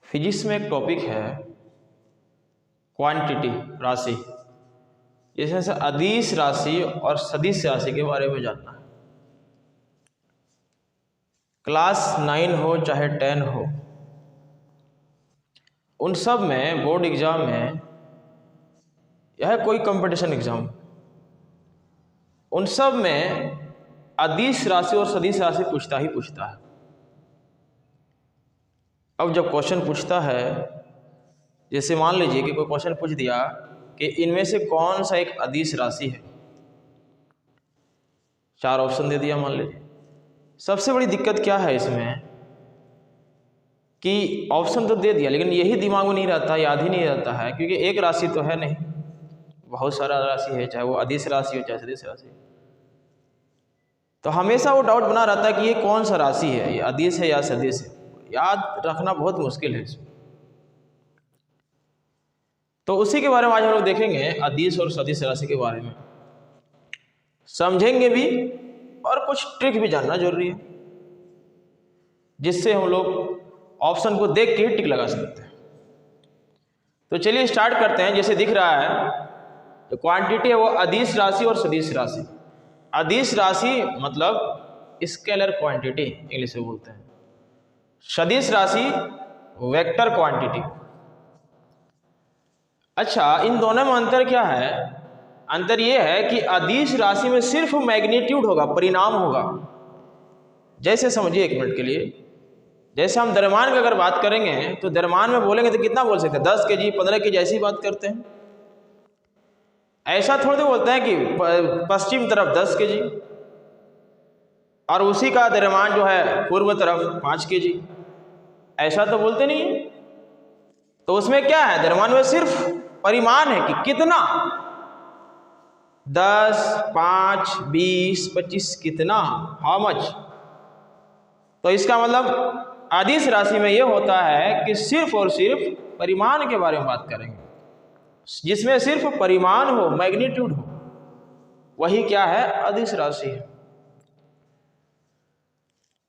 Physics में एक topic है क्वांटिटी, राशि। इसमें से अदिश राशि और सदिश राशि के बारे में जानना है। क्लास 9 हो चाहे 10 हो, उन सब में बोर्ड एग्जाम में यह कोई कंपटीशन एग्जाम, उन सब में अदिश राशि और सदिश राशि पूछता ही पूछता है। अब जब क्वेश्चन पूछता है, जैसे मान लीजिए कि कोई क्वेश्चन पूछ दिया कि इनमें से कौन सा एक अदिश राशि है, 4 ऑप्शन दे दिया मान लीजिए। सबसे बड़ी दिक्कत क्या है इसमें कि ऑप्शन तो दे दिया, लेकिन यही दिमाग में नहीं रहता, याद ही नहीं रहता है, क्योंकि एक राशि तो है नहीं, बहुत सारा राशि है, चाहे वो अदिश राशि हो चाहे सदिश राशि। तो हमेशा वो डाउट बना रहता है कि ये कौन सा राशि है, ये अदिश है या सदिश है। याद रखना बहुत मुश्किल है इसमें। तो उसी के बारे में आज हम लोग देखेंगे, अदिश और सदिश राशि के बारे में समझेंगे भी, और कुछ ट्रिक भी जानना जरूरी है, जिससे हम लोग ऑप्शन को देख के टिक लगा सकते हैं। तो चलिए स्टार्ट करते हैं। जैसे दिख रहा है तो क्वांटिटी है वो अदिश राशि और सदिश राशि। अदिश राशि मतलब स्केलर क्वांटिटी इंग्लिश में बोलते हैं, सदिश राशि वेक्टर क्वांटिटी। अच्छा, इन दोनों में अंतर क्या है? अंतर यह है कि अदिश राशि में सिर्फ मैग्नीट्यूड होगा, परिणाम होगा। जैसे समझिए एक मिनट के लिए, जैसे हम द्रव्यमान की अगर बात करेंगे तो द्रव्यमान में बोलेंगे तो कितना बोल सकते हैं? 10 kg 15 kg ऐसी बात करते हैं। ऐसा थोड़ी बोलते हैं कि पश्चिम तरफ 10 kg और उसी का द्रव्यमान जो है पूर्व तरफ 5 kg, ऐसा तो बोलते नहीं। तो उसमें क्या है? द्रव्यमान में सिर्फ परिमाण है कि कितना, 10, 5, 20, 25, कितना, हाउ मच। तो इसका मतलब अदिश राशि में यह होता है कि सिर्फ और सिर्फ परिमाण के बारे में बात करेंगे, जिसमें सिर्फ परिमाण हो, मैग्नीट्यूड हो, वही क्या है? अदिश राशि है।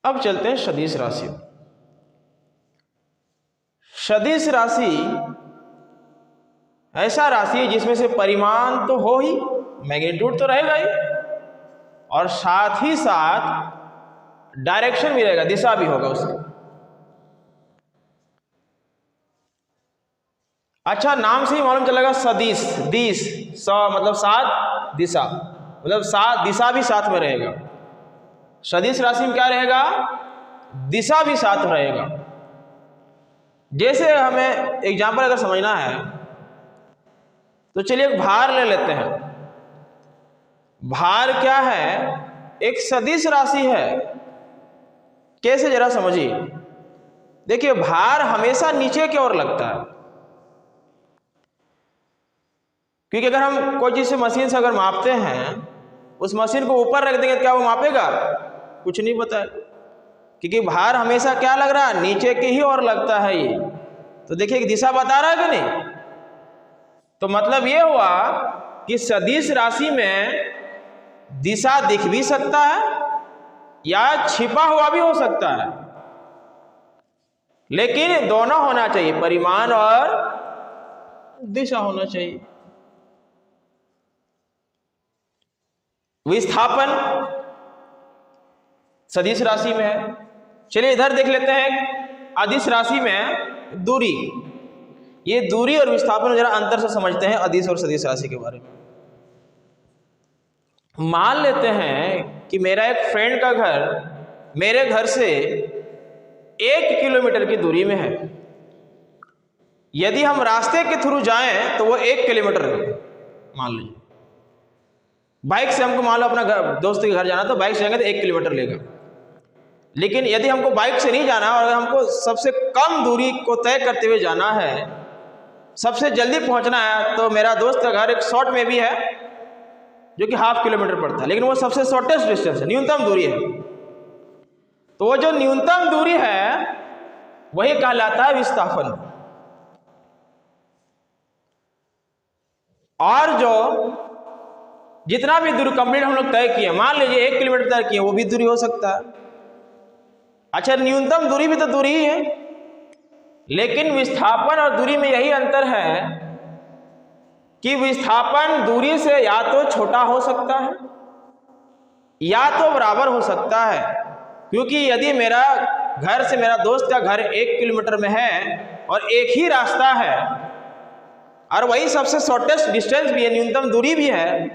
अब चलते हैं सदिश राशि। सदिश राशि ऐसा राशि है जिसमें से परिमाण तो हो ही, मैग्नीट्यूड तो रहेगा ही, और साथ ही साथ डायरेक्शन भी रहेगा, दिशा भी होगा उसका। अच्छा, नाम से ही मालूम चलेगा सदिश, दिश, स मतलब साथ, दिशा मतलब साथ, दिशा भी साथ में रहेगा। सदिश राशि में क्या रहेगा? दिशा भी साथ रहेगा। जैसे हमें एग्जाम्पल अगर समझना है तो चलिए एक भार ले लेते हैं। भार क्या है? एक सदिश राशि है। कैसे, जरा समझिए। देखिए, भार हमेशा नीचे की ओर लगता है, क्योंकि अगर हम कोई चीज से मशीन से अगर मापते हैं, उस मशीन को ऊपर रख देंगे तो क्या वो मापेगा? कुछ नहीं बताएगा, क्योंकि भार हमेशा क्या लग रहा है? नीचे की ही ओर लगता है ये। तो देखिए दिशा बता रहा है कि नहीं? तो मतलब ये हुआ कि सदिश राशि में दिशा दिख भी सकता है या छिपा हुआ भी हो सकता है, लेकिन दोनों होना चाहिए, परिमाण और दिशा होना चाहिए। विस्थापन सदिश राशि में है। चलिए इधर देख लेते हैं, अदिश राशि में दूरी। ये दूरी और विस्थापन जरा अंतर से समझते हैं अदिश और सदिश राशि के बारे में। मान लेते हैं कि मेरा एक फ्रेंड का घर मेरे घर से 1 किलोमीटर की दूरी में है। यदि हम रास्ते के थ्रू जाएं तो वो 1 किलोमीटर मान लीजिए। बाइक से हमको मान लो अपना दोस्त के घर जाना, तो बाइक से जाएंगे तो 1 किलोमीटर लेगा। लेकिन यदि हमको बाइक से नहीं जाना और हमको सबसे कम दूरी को तय करते हुए जाना है, सबसे जल्दी पहुंचना है, तो मेरा दोस्त का घर एक शॉर्ट में भी है जो कि 1/2 किलोमीटर पड़ता है, लेकिन वो सबसे शॉर्टेस्ट डिस्टेंस है, न्यूनतम दूरी है। तो वो जो न्यूनतम दूरी है वही कहलाता है विस्थापन। और जो जितना भी दूरी कंप्लीट हम लोग तय किए, मान लीजिए 1 किलोमीटर तय किए, वो भी दूरी हो सकता है। अच्छा, न्यूनतम दूरी भी तो दूरी ही है, लेकिन विस्थापन और दूरी में यही अंतर है कि विस्थापन दूरी से या तो छोटा हो सकता है या तो बराबर हो सकता है। क्योंकि यदि मेरा घर से मेरा दोस्त का घर 1 किलोमीटर में है और एक ही रास्ता है और वही सबसे शॉर्टेस्ट डिस्टेंस भी है, न्यूनतम दूरी भी है,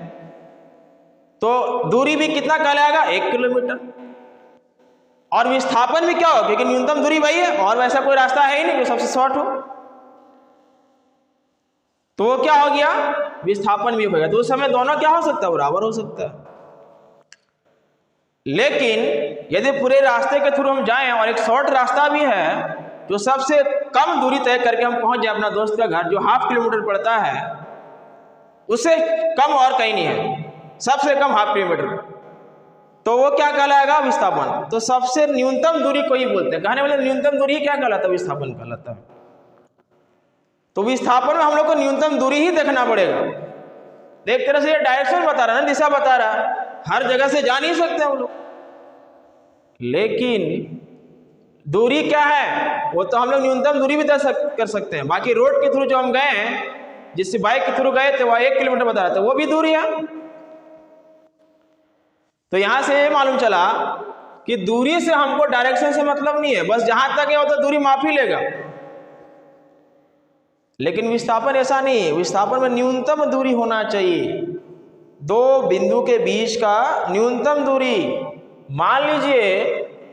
तो दूरी भी कितना कहलाएगा? 1 किलोमीटर। और विस्थापन भी क्या हो, क्योंकि न्यूनतम दूरी वही है और वैसा कोई रास्ता है ही नहीं जो सबसे शॉर्ट हो, तो वो क्या हो गया? विस्थापन भी हो गया। तो उस समय दोनों क्या हो सकता है? बराबर हो सकता है। लेकिन यदि पूरे रास्ते के थ्रू हम जाएं और एक शॉर्ट रास्ता भी है जो सबसे कम दूरी तय करके हम पहुंच जाए अपना दोस्त का घर, जो 1/2 किलोमीटर पड़ता है, उससे कम और कहीं नहीं है, सबसे कम 1/2 किलोमीटर, तो वो क्या कहलाएगा? विस्थापन। तो सबसे न्यूनतम दूरी को ही बोलते हैं, कहने वाले न्यूनतम दूरी क्या कहलाता है? विस्थापन कहलाता है। तो विस्थापन में हम लोग को न्यूनतम दूरी ही देखना पड़ेगा। एक तरह से ये डायरेक्शन बता रहा है ना, दिशा बता रहा है, हर जगह से जा नहीं सकते हम लोग। लेकिन दूरी क्या है? वो तो हम लोग न्यूनतम दूरी भी कर सकते हैं। बाकी रोड के थ्रू जो हम गए हैं, जिससे बाइक के थ्रू गए थे, वह 1 किलोमीटर बता रहा था, वो भी दूरी है। तो यहां से ये मालूम चला कि दूरी से हमको डायरेक्शन से मतलब नहीं है, बस जहां तक है वो तो दूरी माप ही लेगा। लेकिन विस्थापन ऐसा नहीं है। विस्थापन में न्यूनतम दूरी होना चाहिए, दो बिंदु के बीच का न्यूनतम दूरी। मान लीजिए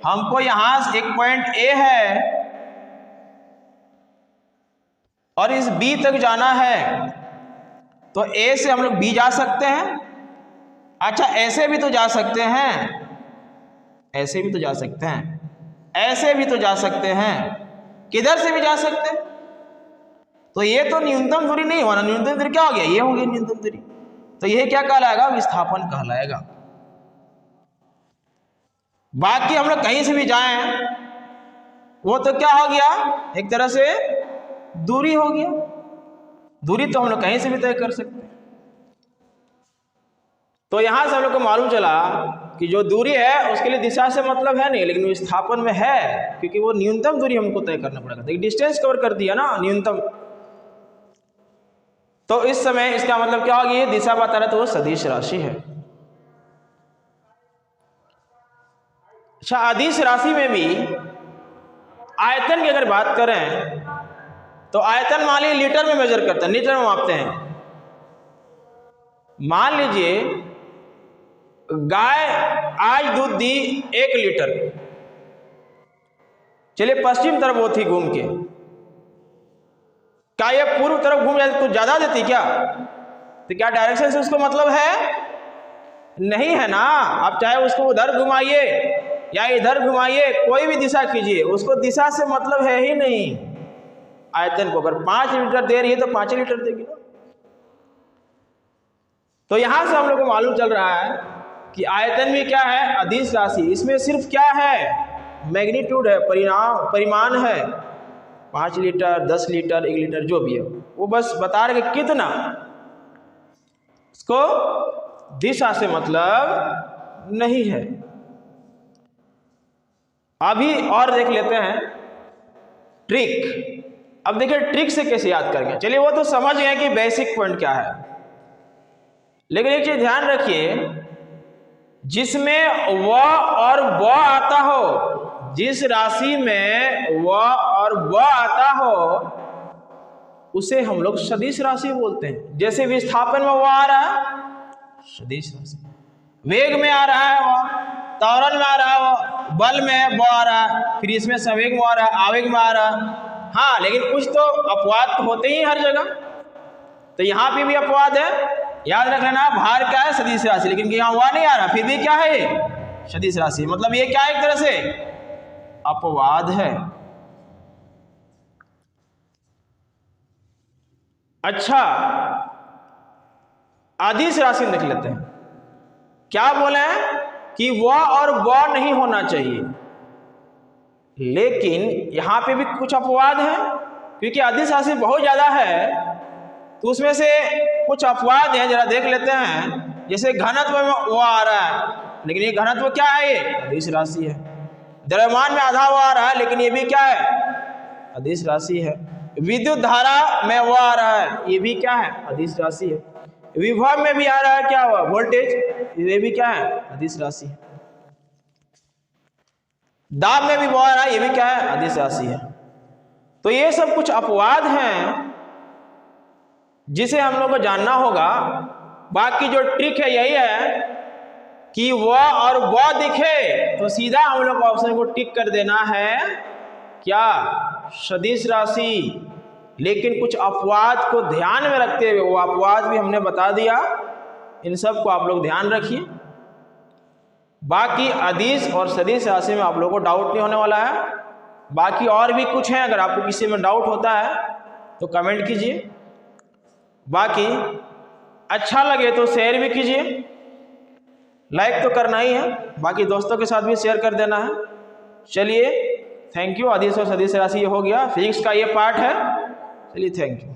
हमको यहां से एक पॉइंट ए है और इस बी तक जाना है, तो ए से हम लोग बी जा सकते हैं। अच्छा, ऐसे भी तो जा सकते हैं, ऐसे भी तो जा सकते हैं, ऐसे भी तो जा सकते हैं, किधर से भी जा सकते हैं। तो ये तो न्यूनतम दूरी नहीं होना। न्यूनतम दूरी क्या हो गया? ये हो गया न्यूनतम दूरी। तो यह क्या कहलाएगा? विस्थापन कहलाएगा। बाकी हम लोग कहीं से भी जाएं, वो तो क्या हो गया? एक तरह से दूरी हो गया। दूरी तो हम लोग कहीं से भी तय कर सकते हैं। तो यहां से हम लोग को मालूम चला कि जो दूरी है उसके लिए दिशा से मतलब है नहीं, लेकिन विस्थापन में है, क्योंकि वो न्यूनतम दूरी हमको तय करना पड़ेगा। तो डिस्टेंस कवर कर दिया ना, न्यूनतम। तो इस समय इसका मतलब क्या होगी? दिशा बता रहा, तो वो सदिश राशि है। अच्छा, अदिश राशि में भी आयतन की अगर बात करें तो आयतन मान लीजिए लीटर में मेजर करते हैं, लीटर में मापते हैं। मान लीजिए गाय आज दूध दी 1 लीटर, चलिए पश्चिम तरफ वो थी घूम के, क्या ये पूर्व तरफ घूम जाती तो ज्यादा देती क्या? तो क्या डायरेक्शन से उसको मतलब है? नहीं है ना। आप चाहे उसको उधर घुमाइए या इधर घुमाइए, कोई भी दिशा कीजिए, उसको दिशा से मतलब है ही नहीं। आयतन को अगर 5 लीटर दे रही है तो 5 लीटर देगी ना। तो यहां से हम लोग को मालूम चल रहा है कि आयतन भी क्या है? अदिश राशि। इसमें सिर्फ क्या है? मैग्नीट्यूड है, परिमाण है। 5 लीटर, 10 लीटर, 1 लीटर जो भी है, वो बस बता रहे कि कितना। इसको दिशा से मतलब नहीं है। अभी और देख लेते हैं ट्रिक। अब देखिए ट्रिक से कैसे याद करेंगे। चलिए वो तो समझ गए कि बेसिक पॉइंट क्या है, लेकिन एक चीज ध्यान रखिए, जिसमें व और व आता हो, जिस राशि में व और व आता हो, उसे हम लोग सदिश राशि बोलते हैं। जैसे विस्थापन में व आ रहा है, सदिश राशि। वेग में आ रहा है व, त्वरण में आ रहा है व, बल में व आ रहा है, फिर इसमें संवेग में आ रहा है, आवेग में आ रहा है। हाँ, लेकिन कुछ तो अपवाद तो होते ही हर जगह, तो यहाँ पे भी अपवाद है। याद रख लेना, भार क्या है? सदिश राशि। लेकिन यहाँ वह नहीं आ रहा, फिर भी क्या है? सदिश राशि। मतलब ये क्या है? एक तरह से अपवाद है। अच्छा, अदिश राशि देख लेते हैं। क्या बोले हैं कि वह और वह नहीं होना चाहिए, लेकिन यहां पे भी कुछ अपवाद है, क्योंकि अदिश राशि बहुत ज्यादा है, तो उसमें से कुछ अपवाद है। जरा देख लेते हैं। जैसे घनत्व में वो आ रहा है, लेकिन ये घनत्व क्या है? ये अदिश राशि है। द्रव्यमान में आधा वो आ रहा है, लेकिन ये भी क्या है? अदिश राशि है। विद्युत धारा में वो आ रहा है, ये भी क्या है, अदिश राशि है। विभव में भी आ रहा है क्या हुआ, वोल्टेज, ये भी क्या है, अदिश राशि है। दाब में भी वो आ रहा है, ये भी क्या है, अदिश राशि है। तो ये सब कुछ अपवाद हैं जिसे हम लोग को जानना होगा। बाकी जो ट्रिक है यही है कि वह और वह दिखे तो सीधा हम लोग ऑप्शन को टिक कर देना है, क्या, सदिश राशि। लेकिन कुछ अपवाद को ध्यान में रखते हुए, वो अपवाद भी हमने बता दिया, इन सब को आप लोग ध्यान रखिए। बाकी अदिश और सदिश राशि में आप लोगों को डाउट नहीं होने वाला है। बाकी और भी कुछ है, अगर आपको किसी में डाउट होता है तो कमेंट कीजिए। बाकी अच्छा लगे तो शेयर भी कीजिए, लाइक तो करना ही है, बाकी दोस्तों के साथ भी शेयर कर देना है। चलिए, थैंक यू। अदिश और सदिश राशि ये हो गया, फिजिक्स का ये पार्ट है। चलिए, थैंक यू।